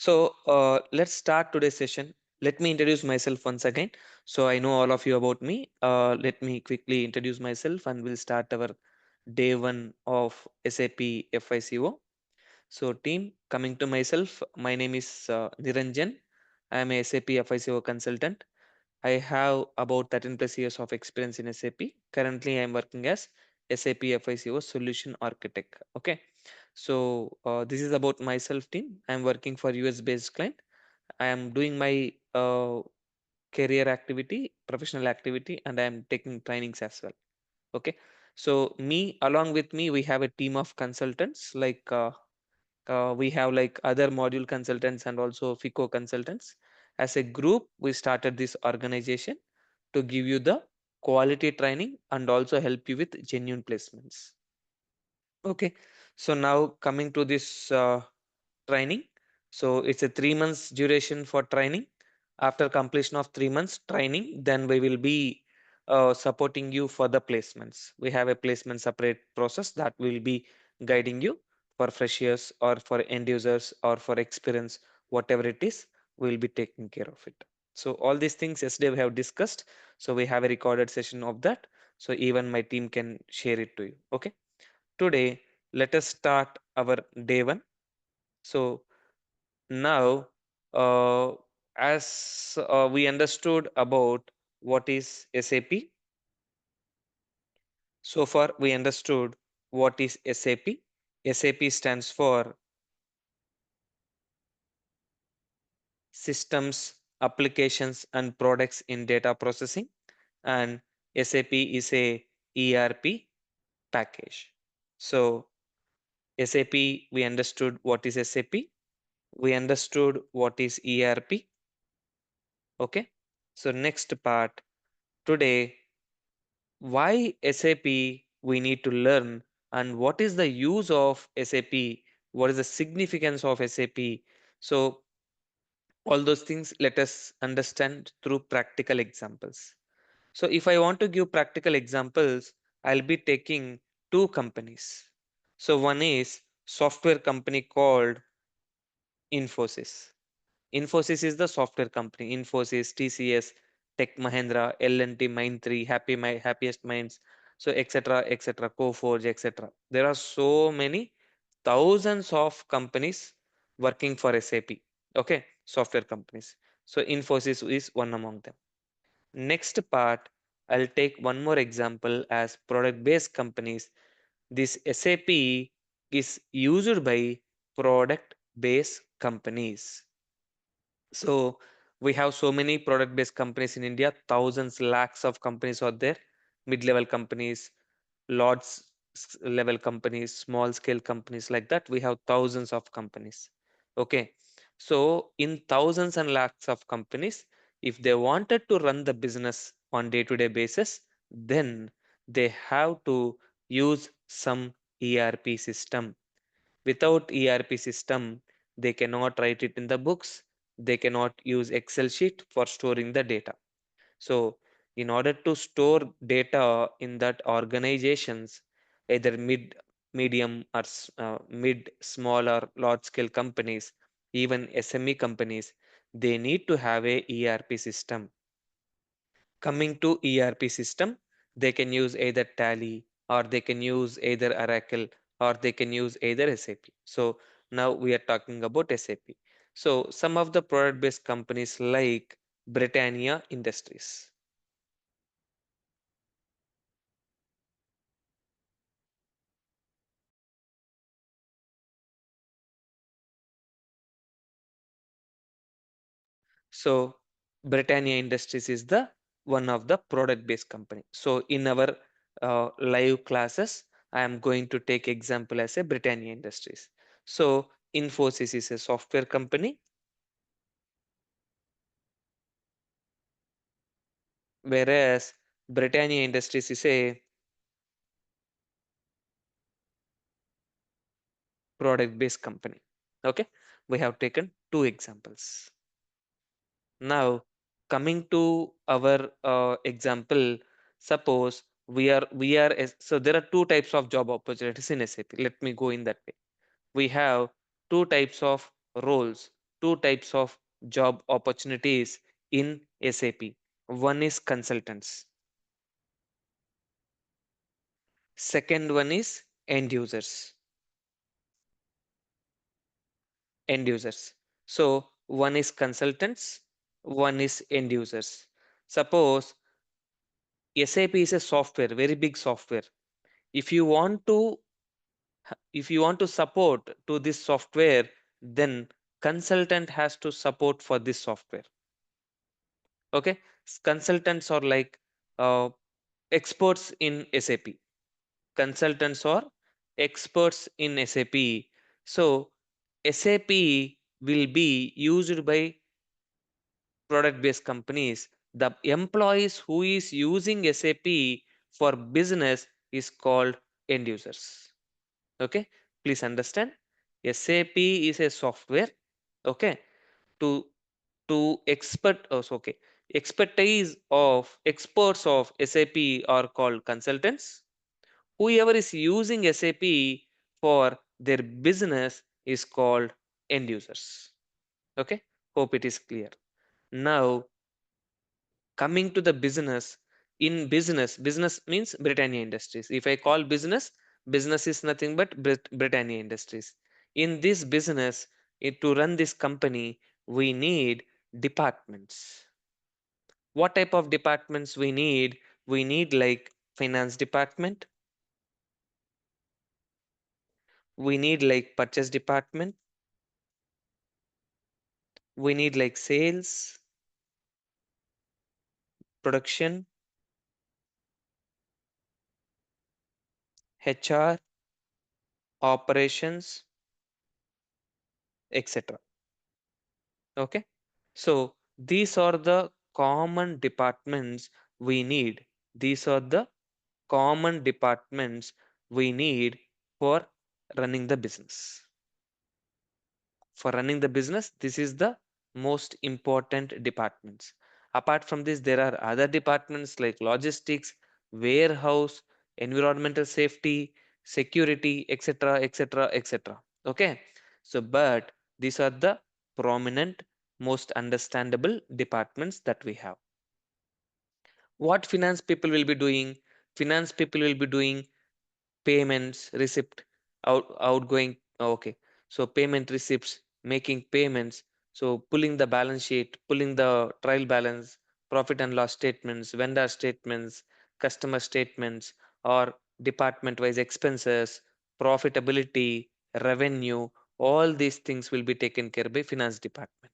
Let's start today's session. Let me introduce myself once again. So I know all of you about me. Let me quickly introduce myself and we'll start our day one of SAP FICO. So team, coming to myself, my name is Niranjan. I am a SAP FICO consultant. I have about 13 plus years of experience in SAP. Currently, I am working as SAP FICO solution architect. Okay. This is about myself team. I am working for US based client. I am doing my career activity, professional activity, and I am taking trainings as well. Okay. So me, along with me, we have a team of consultants we have like other module consultants and also FICO consultants. As a group, we started this organization to give you the quality training and also help you with genuine placements. Okay, so now coming to this training. So it's a 3 months duration for training. After completion of 3 months training, then we will be supporting you for the placements. We have a placement separate process that will be guiding you for freshers or for end users or for experience, whatever it is, we'll be taking care of it. So all these things yesterday we have discussed. So we have a recorded session of that. So even my team can share it to you. Okay. Today, let us start our day one. So now, uh, as we understood about what is SAP, so far we understood what is SAP. SAP stands for Systems, Applications and Products in Data Processing, and SAP is a ERP package. So SAP, we understood what is SAP. We understood what is ERP. Okay. So next part today, why SAP we need to learn and what is the use of SAP? What is the significance of SAP? So all those things let us understand through practical examples. So if I want to give practical examples, I'll be taking two companies. So one is software company called Infosys. Infosys is the software company. Infosys, TCS, Tech Mahindra, L&T, Mindtree, Happiest Minds, so etc., Coforge, etc. There are so many thousands of companies working for SAP. Okay, software companies. So Infosys is one among them. Next part, I'll take one more example as product-based companies. This SAP is used by product-based companies. So we have so many product-based companies in India, thousands, lakhs of companies out there, mid-level companies, level companies, small scale companies like that. We have thousands of companies. Okay. So in thousands and lakhs of companies, if they wanted to run the business on day-to-day basis, then they have to use some ERP system. Without ERP system, they cannot write it in the books. They cannot use Excel sheet for storing the data. So in order to store data in that organizations, either medium or mid, small or large scale companies, even SME companies, they need to have a ERP system. Coming to ERP system, they can use either Tally or they can use either Oracle or they can use either SAP. So now we are talking about SAP. So some of the product based companies like Britannia Industries. So Britannia Industries is the one of the product based company. So in our live classes, I am going to take example as a Britannia Industries. So Infosys is a software company, whereas Britannia Industries is a product based company. Okay, we have taken two examples. Now coming to our example, suppose so there are two types of job opportunities in SAP. Let me go in that way. We have two types of roles. two types of job opportunities in SAP. One is consultants. Second one is end users. End users. So one is consultants, one is end users. Suppose SAP is a software, very big software. If you want to support to this software, then consultant has to support for this software. Okay, consultants are like uh, experts in SAP. Consultants are experts in SAP. So SAP will be used by product based companies. The employees who is using SAP for business is called end users. Okay, please understand. SAP is a software. Okay, to expert okay, expertise of experts of SAP are called consultants. Whoever is using SAP for their business is called end users. Okay, hope it is clear. Now coming to the business, in business means Britannia Industries. If I call business is nothing but Britannia Industries. In this business, to run this company, we need departments. What type of departments we need? We need like finance department, we need like purchase department, we need like sales, production, HR, operations, etc. Okay, so these are the common departments we need. These are the common departments we need for running the business. For running the business, this is the most important departments. Apart from this, there are other departments like logistics, warehouse, environmental safety, security, etc., etc., etc. Okay, so but these are the prominent, most understandable departments that we have. What finance people will be doing? Finance people will be doing payments, receipt, outgoing. Okay, so payment receipts, making payments, so pulling the balance sheet, pulling the trial balance, profit and loss statements, vendor statements, customer statements, or department wise expenses, profitability, revenue, all these things will be taken care by finance department.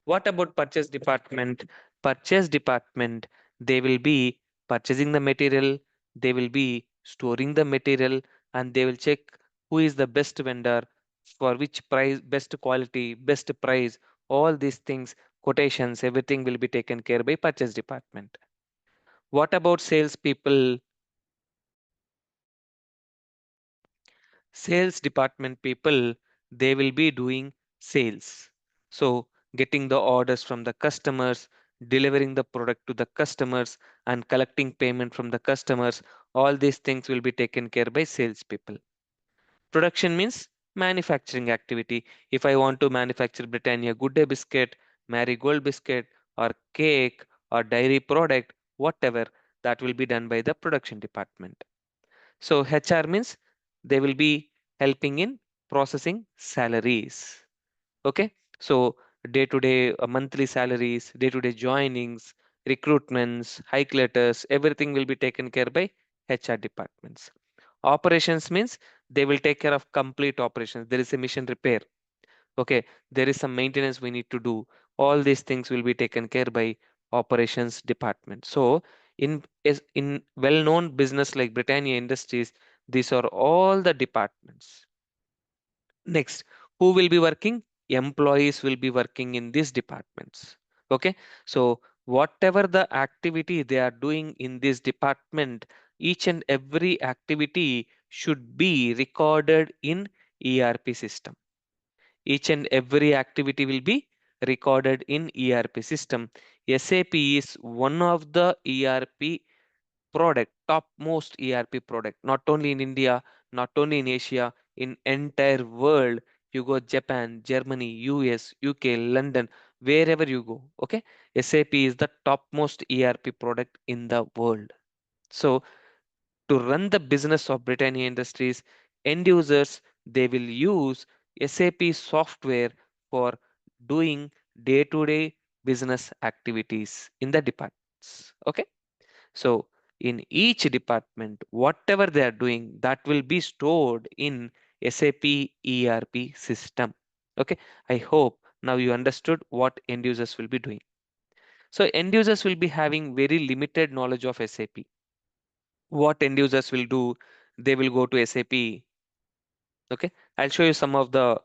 What about purchase department? Purchase department, they will be purchasing the material, they will be storing the material, and they will check who is the best vendor, for which price, best quality, best price, all these things, quotations, everything will be taken care by purchase department. What about sales people? Sales department people, they will be doing sales. So getting the orders from the customers, delivering the product to the customers, and collecting payment from the customers, all these things will be taken care by sales people. Production means manufacturing activity. If I want to manufacture Britannia Good Day biscuit, Marigold biscuit, or cake, or dairy product, whatever, that will be done by the production department. So HR means they will be helping in processing salaries. Okay. So day to day monthly salaries, day to day joinings, recruitments, hike letters, everything will be taken care by HR departments. Operations means they will take care of complete operations. There is a mission repair. Okay. There is some maintenance we need to do. All these things will be taken care by operations department. So in well-known business like Britannia Industries, these are all the departments. Next, who will be working? Employees will be working in these departments. Okay, so whatever the activity they are doing in this department, each and every activity should be recorded in ERP system. Each and every activity will be recorded in ERP system. SAP is one of the ERP product, topmost ERP product, not only in India, not only in Asia, in entire world. You go Japan, Germany, US, UK, London, wherever you go. Okay. SAP is the topmost ERP product in the world. So to run the business of Britannia Industries, end users, they will use SAP software for doing day-to-day business activities in the departments. Okay. So in each department, whatever they are doing, that will be stored in SAP ERP system. Okay. I hope now you understood what end users will be doing. So end users will be having very limited knowledge of SAP. What end users will do, they will go to SAP. Okay. I'll show you some of the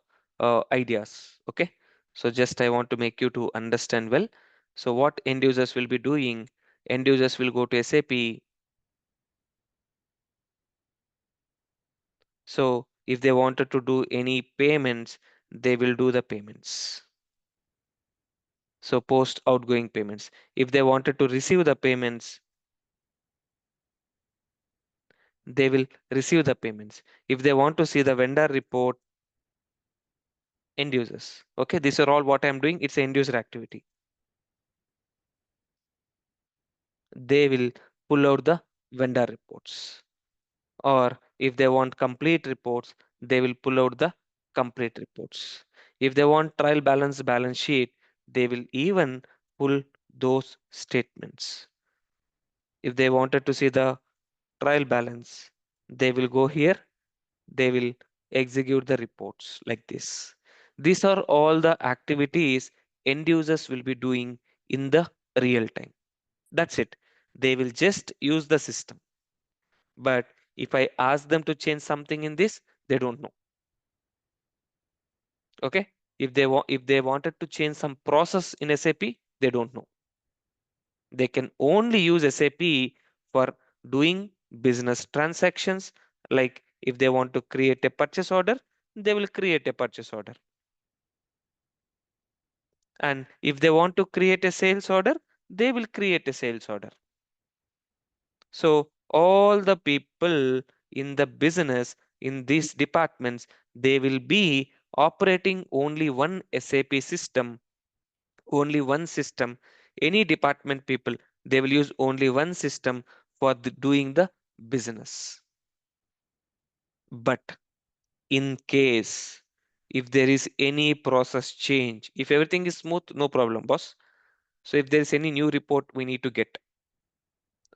ideas. Okay. So just I want to make you to understand well. So what end users will be doing, end users will go to SAP. So if they wanted to do any payments, they will do the payments. So post outgoing payments. If they wanted to receive the payments, they will receive the payments. If they want to see the vendor report, end users. Okay, these are all what I'm doing. It's end user activity. They will pull out the vendor reports. Or if they want complete reports, they will pull out the complete reports. If they want trial balance sheet, they will even pull those statements. If they wanted to see the trial balance, they will go here, they will execute the reports like this. These are all the activities end users will be doing in the real time. That's it. They will just use the system. But if I ask them to change something in this, they don't know. Okay. If they wanted to change some process in SAP, they don't know. They can only use SAP for doing business transactions. Like if they want to create a purchase order, they will create a purchase order. And if they want to create a sales order, they will create a sales order. So all the people in the business in these departments, they will be operating only one SAP system, only one system. Any department people, they will use only one system for doing the business. But in case if there is any process change, if everything is smooth, no problem, boss. So if there is any new report we need to get,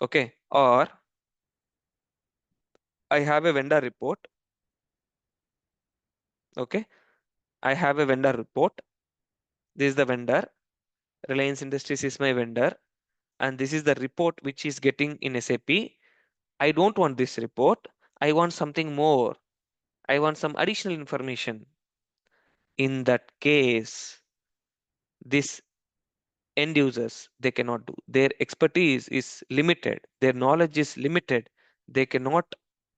okay, or I have a vendor report, okay, I have a vendor report. This is the vendor. Reliance Industries is my vendor, and this is the report which is getting in SAP. I don't want this report. I want something more. I want some additional information. In that case, this end users, they cannot do. Their expertise is limited. Their knowledge is limited. They cannot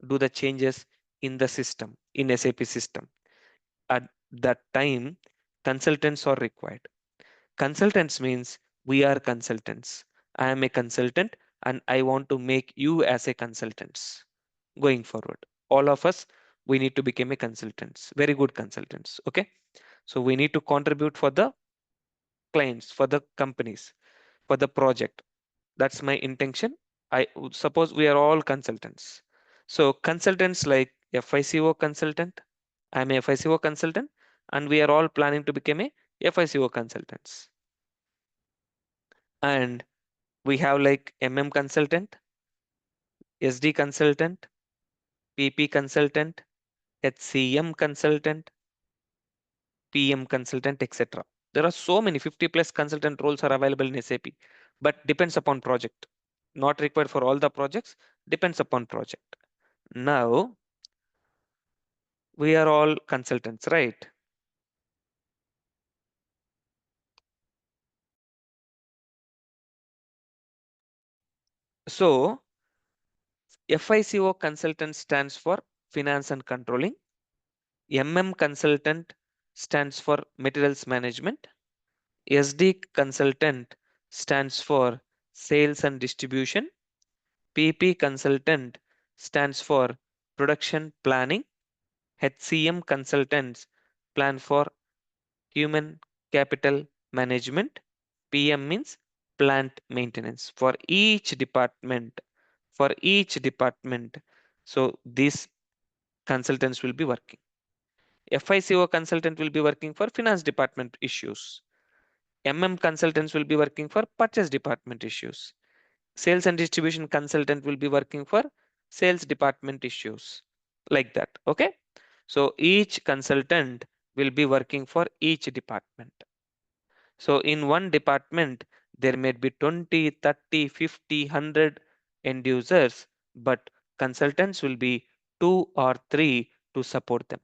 do the changes in the system, in SAP system. At that time, consultants are required. Consultants means we are consultants. I am a consultant and I want to make you as a consultants going forward. All of us, we need to become a consultants, very good consultants. Okay. So we need to contribute for the clients, for the companies, for the project. That's my intention. I suppose we are all consultants. So consultants like FICO consultant, I'm a FICO consultant, and we are all planning to become a FICO consultants. And we have like consultant, SD consultant, PP consultant, HCM consultant, PM consultant, etc. There are so many 50 plus consultant roles are available in SAP, but depends upon project. Not required for all the projects, depends upon project. Now we are all consultants, right? So FICO consultant stands for finance and controlling. consultant stands for materials management. SD consultant stands for sales and distribution. PP consultant stands for production planning. HCM consultants plan for human capital management. PM means plant maintenance for each department. For each department. So these consultants will be working. FICO consultant will be working for finance department issues. Consultants will be working for purchase department issues. Sales and distribution consultant will be working for sales department issues. Like that. Okay. So each consultant will be working for each department. So in one department, there may be 20, 30, 50, 100 end users, but consultants will be two or three to support them.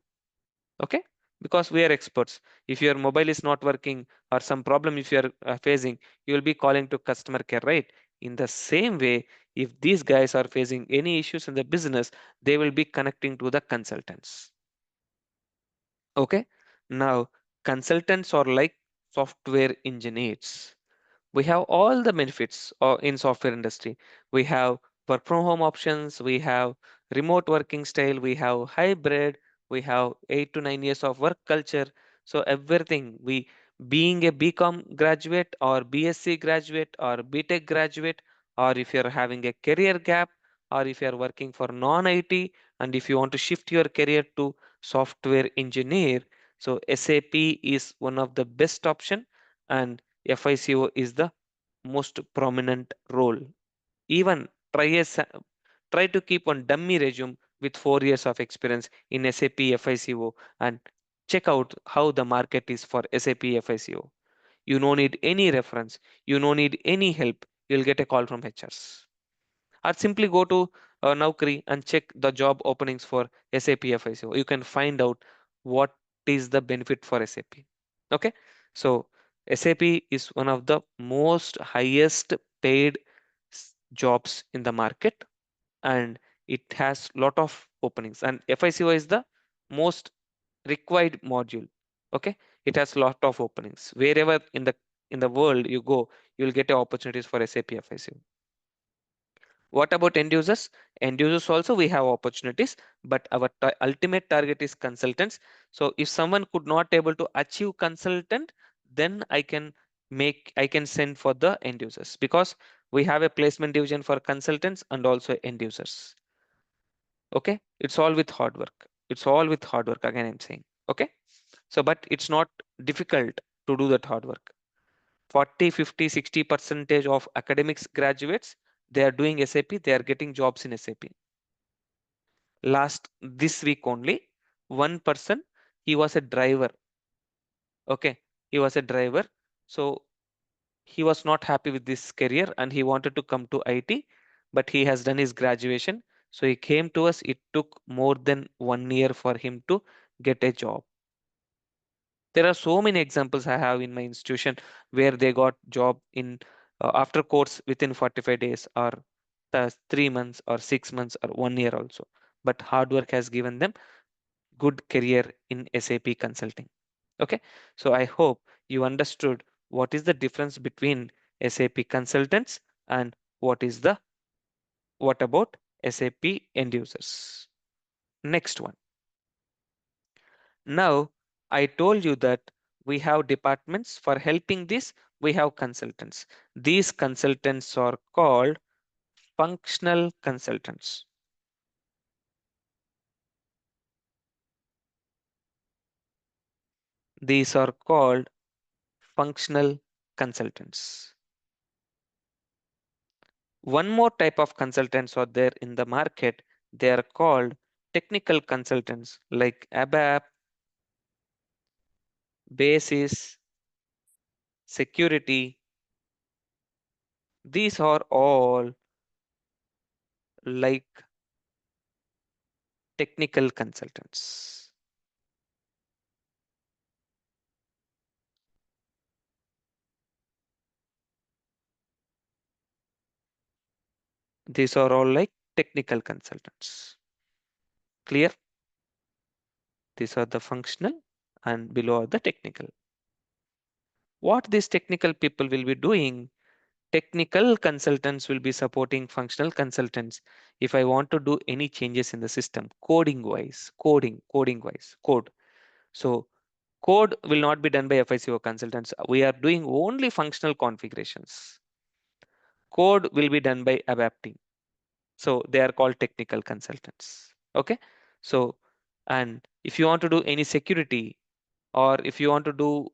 Okay, because we are experts. If your mobile is not working or some problem if you are facing, you will be calling to customer care, right? In the same way, if these guys are facing any issues in the business, they will be connecting to the consultants. Okay, now consultants are like software engineers. We have all the benefits in software industry. We have work from home options, we have remote working style, we have hybrid, we have 8 to 9 years of work culture. So everything, we being a BCom graduate or BSc graduate or BTech graduate, or if you're having a career gap, or if you're working for non-IT and if you want to shift your career to software engineer, so SAP is one of the best option, and FICO is the most prominent role. Even try try to keep one dummy resume with 4 years of experience in SAP FICO and check out how the market is for SAP FICO. You don't need any reference. You don't need any help. You'll get a call from HRs. Or simply go to Naukri and check the job openings for SAP FICO. You can find out what is the benefit for SAP. Okay, so SAP is one of the most highest paid jobs in the market, and it has lot of openings. And FICO is the most required module. Okay, it has lot of openings. Wherever in the world you go, you'll get opportunities for SAP FICO. What about end users? End users also we have opportunities, but our ultimate target is consultants. So if someone could not able to achieve consultant, then I can send for the end users, because we have a placement division for consultants and also end users. Okay, it's all with hard work. It's all with hard work. Again, I'm saying. Okay, so but it's not difficult to do that hard work. 40, 50, 60% of academics graduates, they are doing SAP, they are getting jobs in SAP. Last this week only, one person, he was a driver. Okay, he was a driver. So he was not happy with this career and he wanted to come to IT, but he has done his graduation. So he came to us. It took more than 1 year for him to get a job. There are so many examples I have in my institution where they got job in after course within 45 days or 3 months or 6 months or 1 year also. But hard work has given them good career in SAP consulting. Okay, so I hope you understood what is the difference between SAP consultants and what about SAP end users. Next one. Now, I told you that we have departments for helping this. We have consultants. These consultants are called functional consultants. These are called functional consultants. One more type of consultants are there in the market. They are called technical consultants like ABAP, Basis, Security. These are all like technical consultants. These are all like technical consultants. Clear? These are the functional and below are the technical. What these technical people will be doing, technical consultants will be supporting functional consultants. If I want to do any changes in the system, coding wise, code. So Code will not be done by FICO consultants. We are doing only functional configurations. Code will be done by ABAP team. So they are called technical consultants. Okay. So, and if you want to do any security, or if you want to do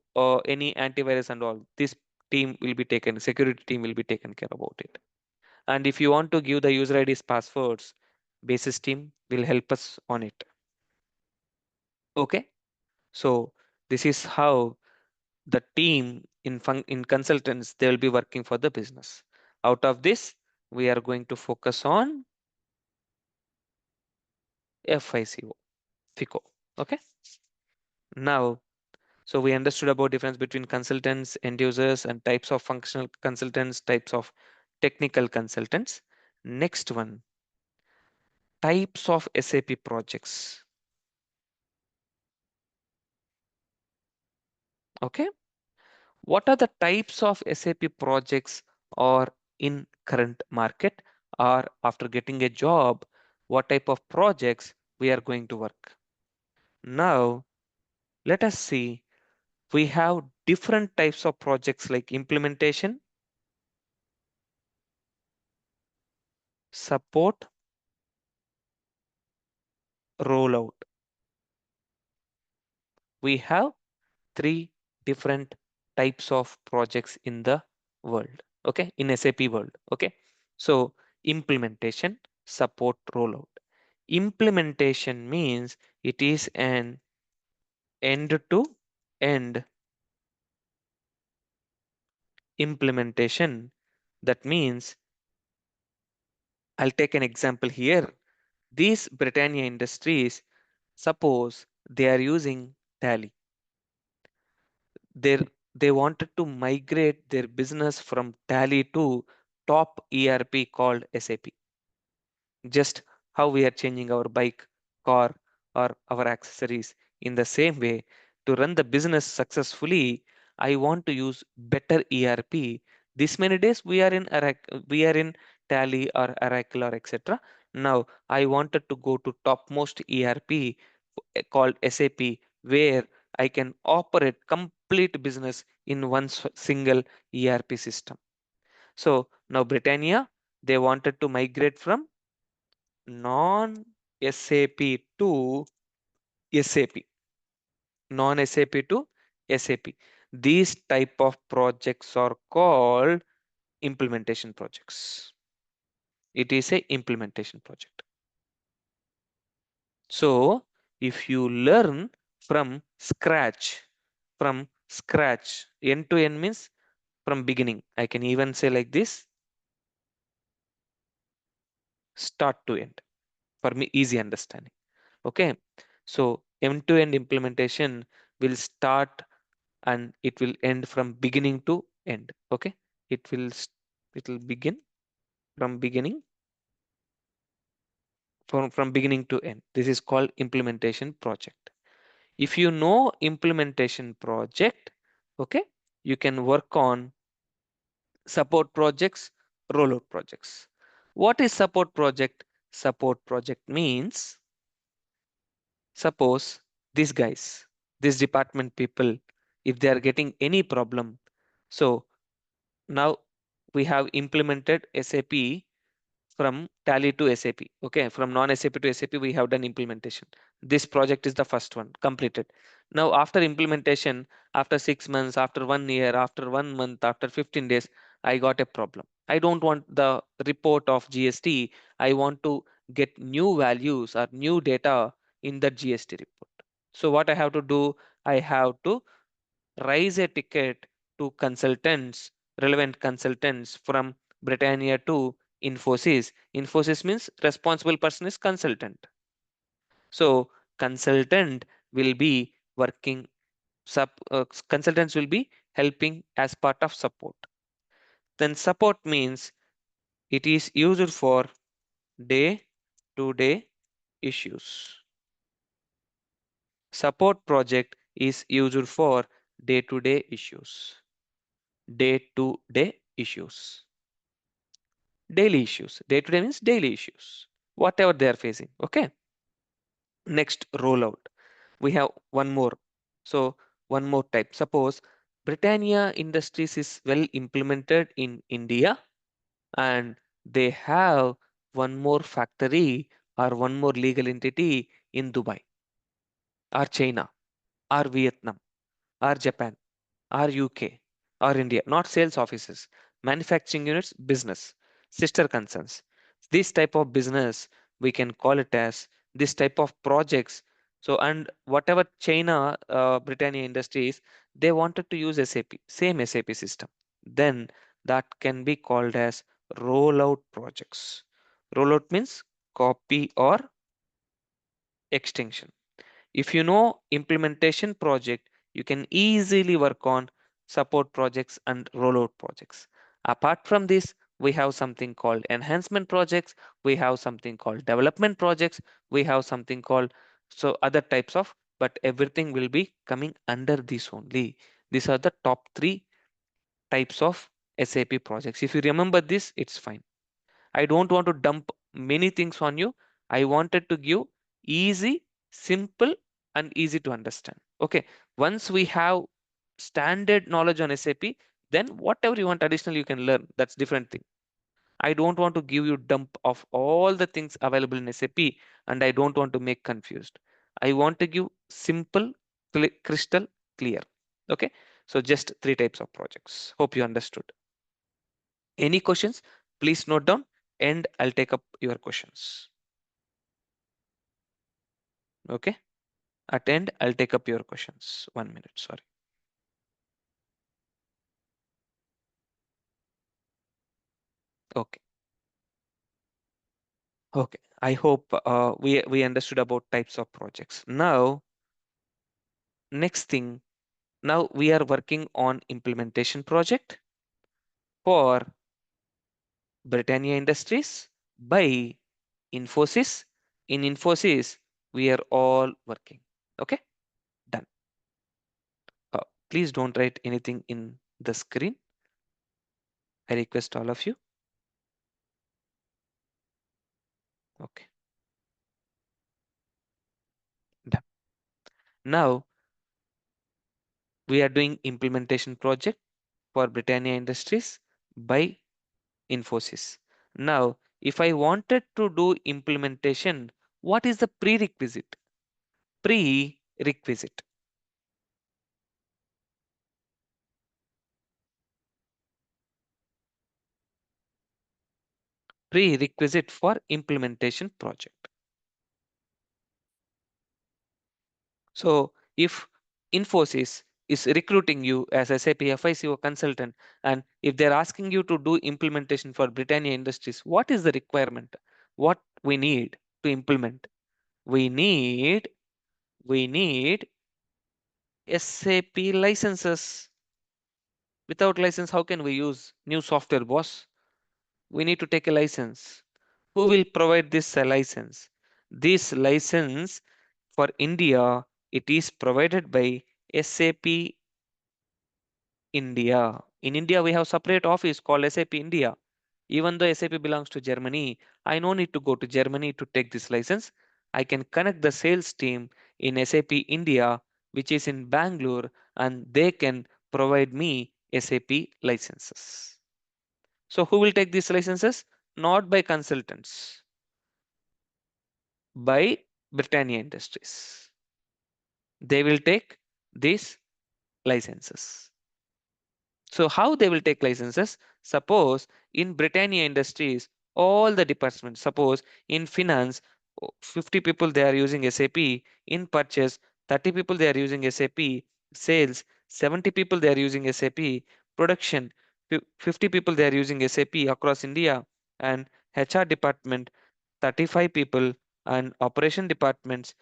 any antivirus and all, this team will be taken, security team will be taken care about it. And if you want to give the user IDs passwords, basis team will help us on it. Okay. So this is how the team in consultants, they will be working for the business. Out of this, we are going to focus on FICO, FICO. Okay. Now, so we understood about difference between consultants, end users, and types of functional consultants, types of technical consultants. Next one, types of SAP projects. Okay. What are the types of SAP projects or in current market, or after getting a job, what type of projects we are going to work? Now, let us see. We have different types of projects like implementation, support, rollout. We have three different types of projects in the world. Okay, in SAP world. Okay, so implementation, support, rollout. Implementation means it is an end to end implementation. That means, I'll take an example here. These Britannia Industries, suppose they are using Tally. They they wanted to migrate their business from Tally to top ERP called SAP. Just how we are changing our bike, car, or our accessories. In the same way, to run the business successfully, I want to use better ERP. This many days we are in Tally or Oracle or etc. Now I wanted to go to topmost ERP called SAP, where I can operate complete business in one single ERP system. So now Britannia, they wanted to migrate from non-SAP to SAP, non-SAP to SAP. These type of projects are called implementation projects. It is a implementation project. So if you learn from scratch, end to end means from beginning. I can even say like this, start to end. For me, easy understanding. Okay. So end to end implementation will start and it will end from beginning to end. Okay. It will it will begin from beginning from beginning to end. This is called implementation project. If you know implementation project, okay, you can work on support projects, rollout projects. What is support project? Support project means, suppose these guys, these department people, if they are getting any problem, so now we have implemented SAP from Tally to SAP. Okay, from non-SAP to SAP, we have done implementation. This project is the first one completed. Now, after implementation, after 6 months, after 1 year, after 1 month, after 15 days, I got a problem. I don't want the report of GST. I want to get new values or new data in the GST report. So what I have to do, I have to raise a ticket to consultants, relevant consultants from Britannia to Infosys. Infosys means responsible person is consultant. So consultant will be working, consultants will be helping as part of support. Then support means it is used for day to day issues. Support project is used for day to day issues. Day to day issues. Daily issues. Day to day means daily issues. Whatever they are facing. Okay. Next, rollout. We have one more. So one more type. Suppose Britannia Industries is well implemented in India and they have one more factory or one more legal entity in Dubai or China or Vietnam or Japan or UK or India, not sales offices, manufacturing units, business, sister concerns. This type of business, we can call it as this type of projects. So, and whatever China, Britannia Industries, they wanted to use SAP, same SAP system. Then that can be called as rollout projects. Rollout means copy or extension. If you know implementation project, you can easily work on support projects and rollout projects. Apart from this, we have something called enhancement projects, we have something called development projects, we have something called so other types of, but everything will be coming under this only. These are the top three types of SAP projects. If you remember this, it's fine. I don't want to dump many things on you. I wanted to give easy, simple, and easy to understand. Okay. Once we have standard knowledge on SAP, then whatever you want additional, you can learn. That's different thing. I don't want to give you dump of all the things available in SAP, and I don't want to make confused. I want to give simple, crystal clear. Okay. So just three types of projects. Hope you understood. Any questions? Please note down and I'll take up your questions. Okay. At end, I'll take up your questions. 1 minute, sorry. Okay. Okay. I hope we understood about types of projects. Now, next thing, now we are working on implementation project for Britannia Industries by Infosys. In Infosys, we are all working. Okay, done. Please don't write anything in the screen. I request all of you. Okay, done. Now we are doing implementation project for Britannia Industries by Infosys. Now, if I wanted to do implementation, what is the prerequisite? Prerequisite. Prerequisite for implementation project. So if Infosys is recruiting you as SAP FICO consultant, and if they're asking you to do implementation for Britannia Industries, what is the requirement? What we need to implement? We need we need SAP licenses. Without license, how can we use new software, boss? We need to take a license. Who will provide this license? This license for India, it is provided by SAP India. In India, we have separate office called SAP India. Even though SAP belongs to Germany, I no need to go to Germany to take this license. I can connect the sales team in SAP India, which is in Bangalore, and they can provide me SAP licenses. So who will take these licenses? Not by consultants, by Britannia Industries. They will take these licenses. So how they will take licenses? Suppose in Britannia Industries, all the departments, suppose in finance, 50 people they are using SAP, in purchase, 30 people they are using SAP, sales, 70 people they are using SAP, production, 50 people they are using SAP across India, and HR department, 35 people, and operation departments,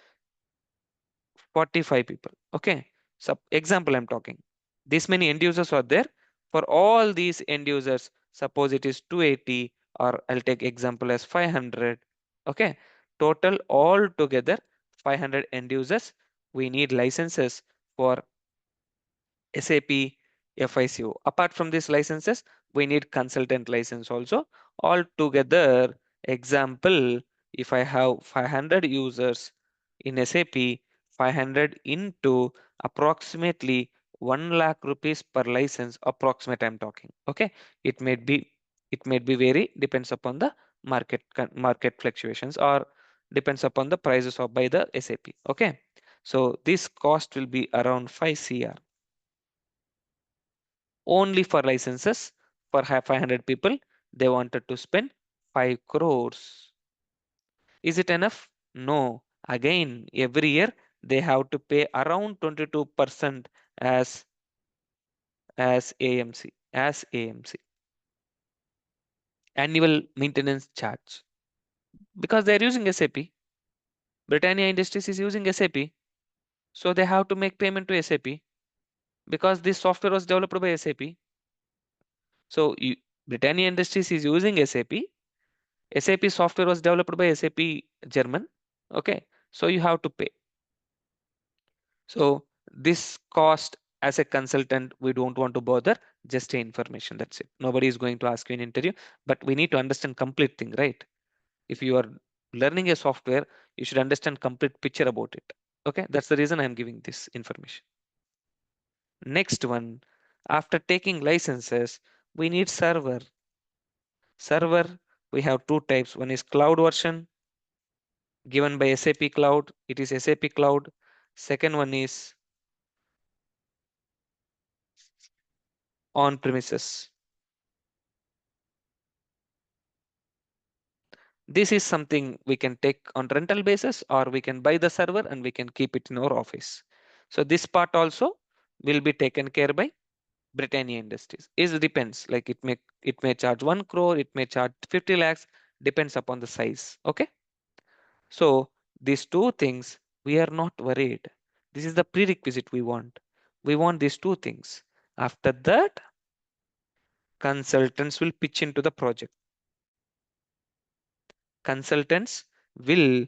45 people. Okay. So example I'm talking. This many end users are there. For all these end users, suppose it is 280 or I'll take example as 500. Okay. Total all together 500 end users. We need licenses for SAP FICO. Apart from these licenses, we need consultant license also. All together, example, if I have 500 users in SAP, 500 into approximately 1 lakh rupees per license, approximate I'm talking. Okay, it may be vary, depends upon the market fluctuations, or depends upon the prices of by the SAP. Okay, so this cost will be around 5 CR only for licenses. For 500 people, they wanted to spend 5 crores. Is it enough? No. Again, every year they have to pay around 22% as AMC, annual maintenance charge, because they are using SAP. Britannia Industries is using SAP, so they have to make payment to SAP because this software was developed by SAP. So Britannia Industries is using SAP. SAP software was developed by SAP German. Okay, so you have to pay. So this cost, as a consultant, we don't want to bother, just a information. That's it. Nobody is going to ask you in interview, but we need to understand complete thing, right? If you are learning a software, you should understand complete picture about it. Okay, that's the reason I'm giving this information. Next one, after taking licenses, we need server. Server, we have two types. One is cloud version given by SAP Cloud. It is SAP Cloud. Second one is on premises. This is something we can take on rental basis, or we can buy the server and we can keep it in our office. So this part also will be taken care by Britannia Industries. It depends. Like it may charge 1 crore, it may charge 50 lakhs, depends upon the size. Okay. So these two things we are not worried. This is the prerequisite we want. We want these two things. After that, consultants will pitch into the project. Consultants will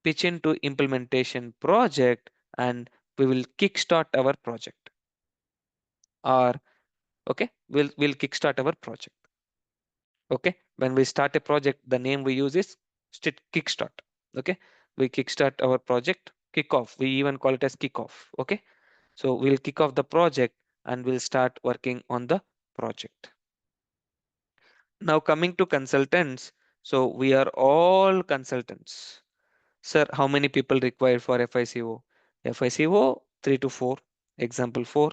pitch into implementation project, and we will kickstart our project. Or okay, we'll kickstart our project. Okay, when we start a project, the name we use is kickstart. Okay, we kickstart our project, kickoff. We even call it as kickoff. Okay, so we'll kick off the project and we'll start working on the project. Now coming to consultants, so we are all consultants. Sir, how many people required for FICO? FICO 3 to 4. Example 4,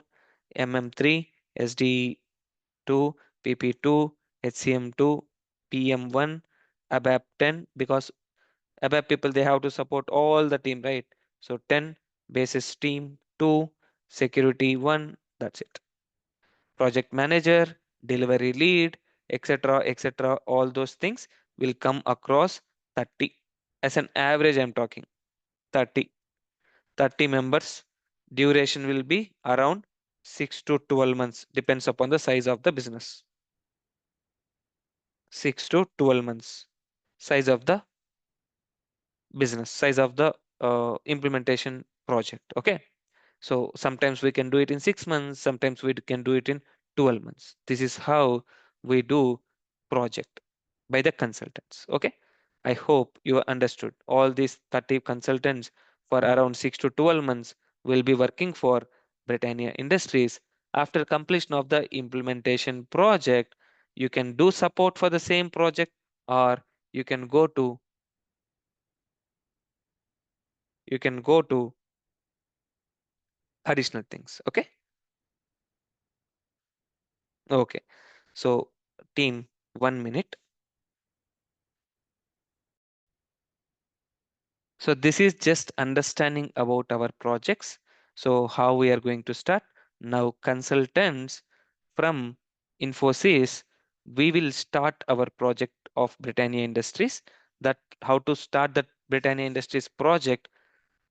MM3, SD2, PP2, HCM2, PM1, ABAP 10, because ABAP people, they have to support all the team, right? So 10, basis team 2, security 1, that's it. Project manager, delivery lead, etc., etc., all those things will come across 30. As an average, I'm talking 30. 30 members. Duration will be around 6 to 12 months, depends upon the size of the business. 6 to 12 months, size of the business, size of the implementation project. Okay. So sometimes we can do it in 6 months, sometimes we can do it in 12 months. This is how we do project by the consultants. Okay. I hope you understood. All these 30 consultants for around 6 to 12 months will be working for Britannia Industries. After completion of the implementation project, you can do support for the same project, or you can go to additional things. Okay. Okay. So team, 1 minute. So this is just understanding about our projects. So how we are going to start. Now consultants from Infosys, we will start our project of Britannia Industries. That how to start that Britannia Industries project,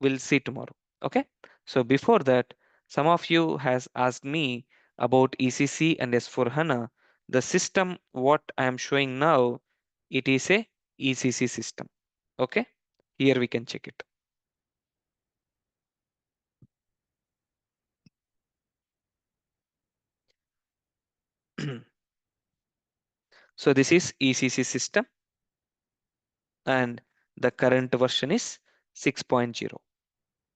we'll see tomorrow. Okay. So before that, some of you has asked me about ECC and S4HANA. The system what I am showing now, it is a ECC system. Okay. Here we can check it. So this is ECC system, and the current version is 6.0.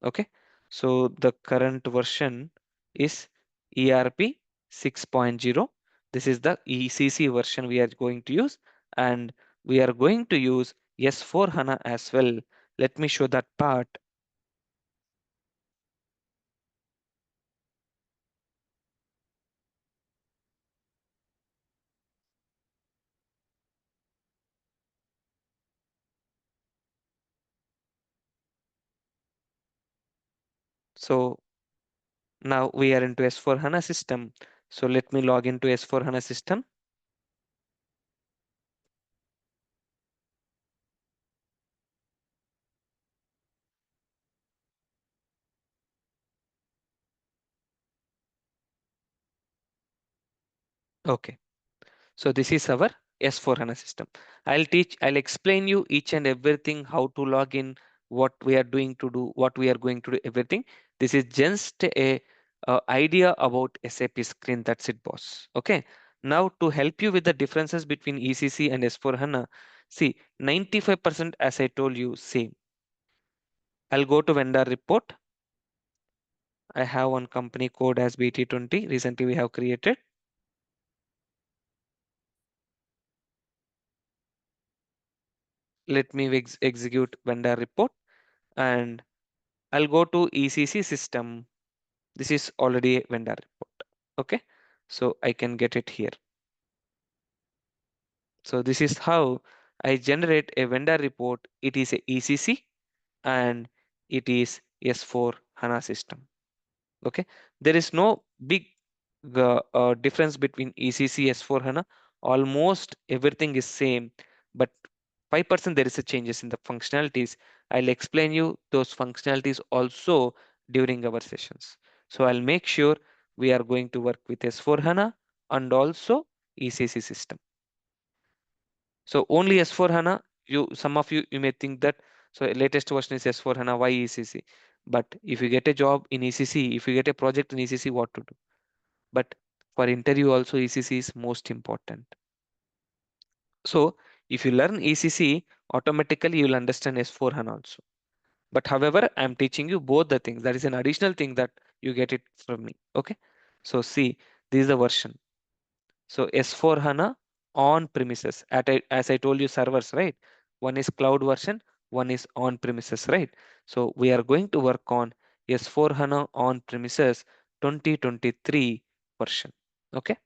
Okay, so the current version is ERP 6.0. This is the ECC version we are going to use, and we are going to use S4 HANA as well. Let me show that part. So now we are into S4 HANA system. So let me log into S4 HANA system. Okay. So this is our S4 HANA system. I'll explain you each and everything, how to log in, what we are doing to do, what we are going to do, everything. This is just a idea about SAP screen. That's it, boss. Okay. Now to help you with the differences between ECC and S4 HANA, see 95% as I told you, same. I'll go to vendor report. I have one company code as BT20. Recently we have created. Let me execute vendor report, and I'll go to ECC system. This is already a vendor report. Okay, so I can get it here. So this is how I generate a vendor report. It is a ECC and it is S4 HANA system. Okay, there is no big difference between ECC S4 HANA. Almost everything is same, but 5% there is a changes in the functionalities. I'll explain you those functionalities also during our sessions. So I'll make sure we are going to work with S4 HANA and also ECC system. So only S4 HANA, some of you may think that so latest version is S4 HANA, why ECC? But if you get a job in ECC, if you get a project in ECC, what to do? But for interview also ECC is most important. So if you learn ECC, automatically you'll understand S4 HANA also. But however, I'm teaching you both the things. That is an additional thing that you get it from me. Okay. So see, this is the version. So S4 HANA on premises. As I told you, servers, right? One is cloud version, one is on premises, right? So we are going to work on S4 HANA on premises 2023 version. Okay.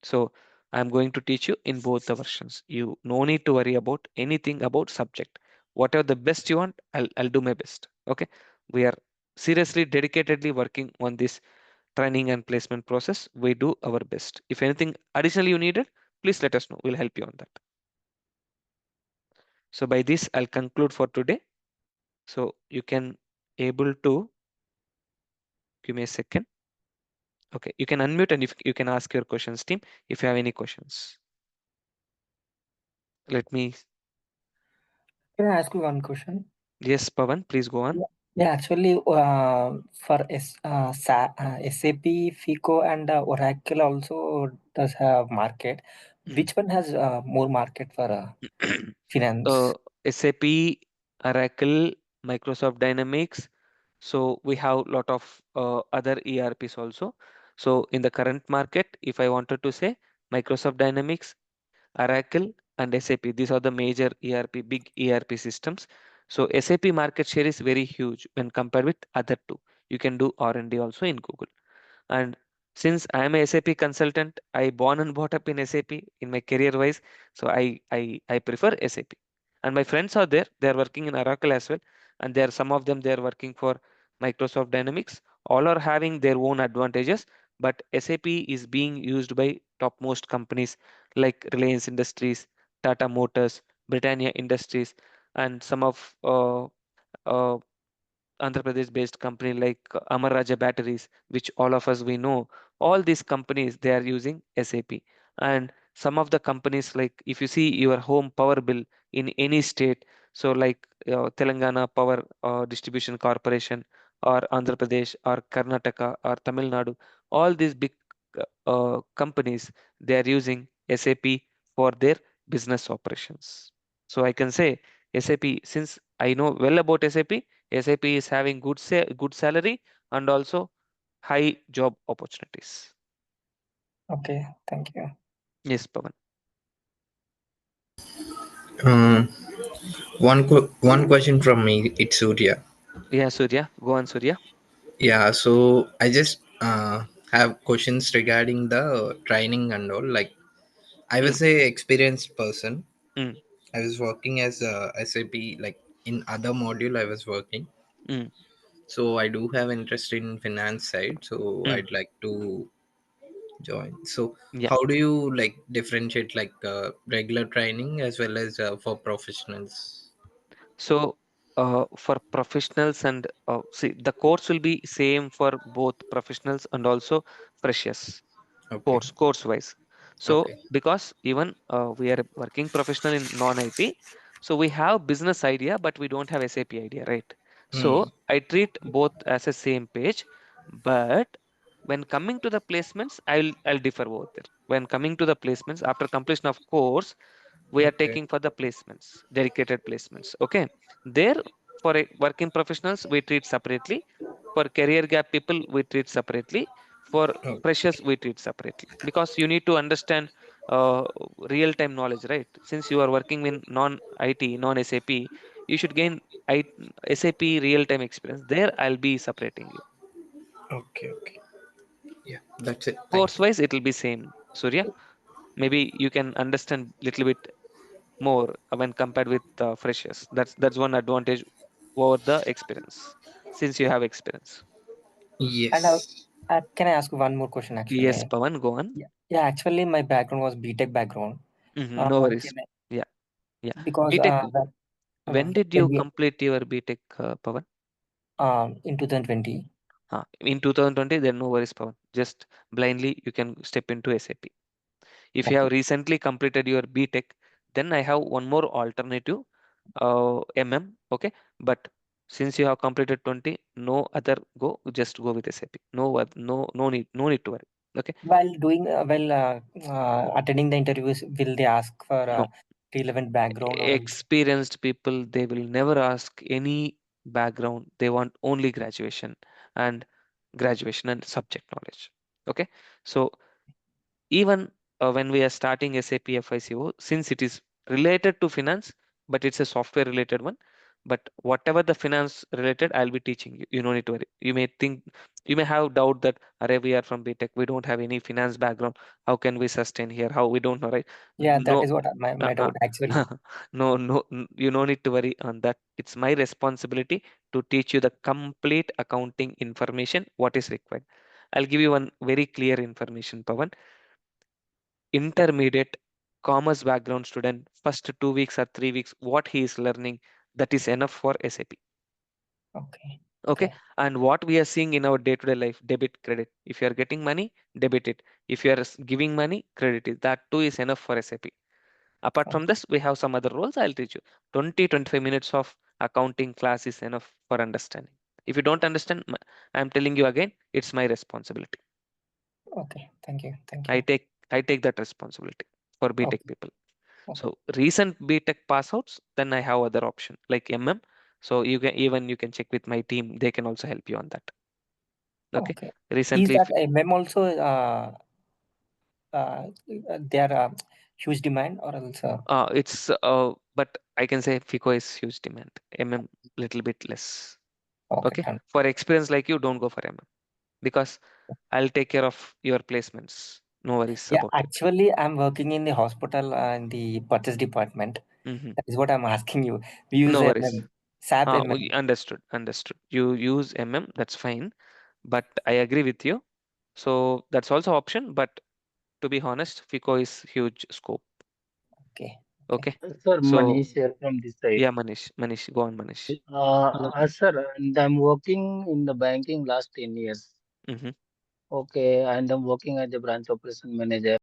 So I'm going to teach you in both the versions. You no need to worry about anything about subject. Whatever the best you want, I'll do my best. Okay. We are seriously, dedicatedly working on this training and placement process. We do our best. If anything additionally you needed, please let us know. We'll help you on that. So by this, I'll conclude for today. So you can able to give me a second. Okay, you can unmute and if you can ask your questions, team, if you have any questions. Let me, Can I ask you one question? yes, Pavan, please go on. Yeah, actually, for SAP, FICO, and Oracle also does have market. Which one has more market for uh, finance? SAP, Oracle, Microsoft Dynamics. So we have lot of other ERPs also. So in the current market, if I wanted to say Microsoft Dynamics, Oracle and SAP, these are the major ERP, big ERP systems. So SAP market share is very huge when compared with other two. You can do R&D also in Google. And since I am a SAP consultant, I born and brought up in SAP in my career wise. So I prefer SAP. And my friends are there. They are working in Oracle as well. And there are some of them they are working for Microsoft Dynamics. All are having their own advantages. But SAP is being used by topmost companies like Reliance Industries, Tata Motors, Britannia Industries, and some of uh, Andhra Pradesh based company like Amar Raja Batteries, which all of us we know, all these companies they are using SAP. And some of the companies like if you see your home power bill in any state, so like Telangana Power Distribution Corporation or Andhra Pradesh or Karnataka or Tamil Nadu, all these big companies they are using SAP for their business operations. So I can say SAP since I know well about SAP. SAP is having good salary and also high job opportunities. Okay, thank you. Yes, Pavan. Um, one question from me. It's Surya. Yeah, Surya. Go on, Surya. Yeah, so I just have questions regarding the training and all. Like, I Mm, was a experienced person. mm, I was working as a SAP, like in other module. I was working, mm, so I do have interest in finance side. So mm. I'd like to join. So Yeah. how do you like differentiate like regular training as well as for professionals? So, for professionals and see, the course will be same for both professionals and also freshers. Okay, Course wise. So okay, because even we are a working professional in non IT, so we have business idea but we don't have SAP idea, right? So hmm. I treat both as a same page, but when coming to the placements, I'll differ both there. When coming to the placements after completion of course, we are Okay, taking for the placements, dedicated placements. Okay, there for a working professionals we treat separately. For career gap people we treat separately. For oh, freshers we treat separately because you need to understand uh, real time knowledge, right? Since you are working in non IT, non SAP, you should gain I, SAP real time experience. There I'll be separating you. okay, okay. Yeah, that's it. Thank Course you. wise, it will be same. Surya, maybe you can understand little bit more when compared with freshers. That's one advantage over the experience, since you have experience. And Yes. can I ask one more question Yes, actually? Pavan, go on. Yeah, yeah. Actually, my background was BTech background. No worries. Can I, Yeah, yeah. because BTech. When did when you we complete your BTech, Pavan? in 2020. In 2020, then no worries, Pavan. Just blindly you can step into SAP. If you Okay. have recently completed your BTech, then I have one more alternative, okay, but since you have completed 20, no other go, just go with SAP. No need to worry. Okay. While doing attending the interviews, will they ask for No, relevant background or else? experienced people, they will never ask any background. They want only and graduation and subject knowledge. Okay. So even when we are starting SAP FICO, since it is related to finance, but it's a software related one. But whatever the finance related, I'll be teaching you. You don't need to worry. You may have doubt that, Array, we are from BTech, we don't have any finance background. How can we sustain here? How we don't know, right? Yeah, that No, is what my uh-uh. doubt actually. You no need to worry on that. It's my responsibility to teach you the complete accounting information, what is required. I'll give you one very clear information, Pavan. Intermediate commerce background student, first 2 weeks or 3 weeks, what he is learning, that is enough for SAP. Okay, Okay. okay, And what we are seeing in our day-to-day life, debit, credit. If you are getting money, debit it. If you are giving money, credit it. That too is enough for SAP. Apart from okay, this, we have some other roles. I'll teach you. 20-25 minutes of accounting class is enough for understanding. If you don't understand, I'm telling you again, it's my responsibility. okay. Thank you, thank I you. take I take that responsibility for BTech Okay, people. okay, So recent BTech pass outs, then I have other option like MM. So you can check with my team. They can also help you on that. Okay. okay. Is Recently, that a mem also they are huge demand or else? it's but I can say FICO is huge demand. MM little bit less. Okay, Okay. done. For experience like you, don't go for MM because I'll take care of your placements. No worries Yeah, about it. actually, I'm working in the hospital in the purchase department. Hmm. That is what I'm asking you. We use No worries. SAP MM. Understood. Understood. You use MM. That's fine. But I agree with you. So that's also option. But to be honest, FICO is huge scope. Okay, okay, Okay. Sir, So Manish here from this side. yeah, Manish, go on, Manish. Sir, and I'm working in the banking last 10 years. Hmm. Okay, and I'm working as a branch operation manager.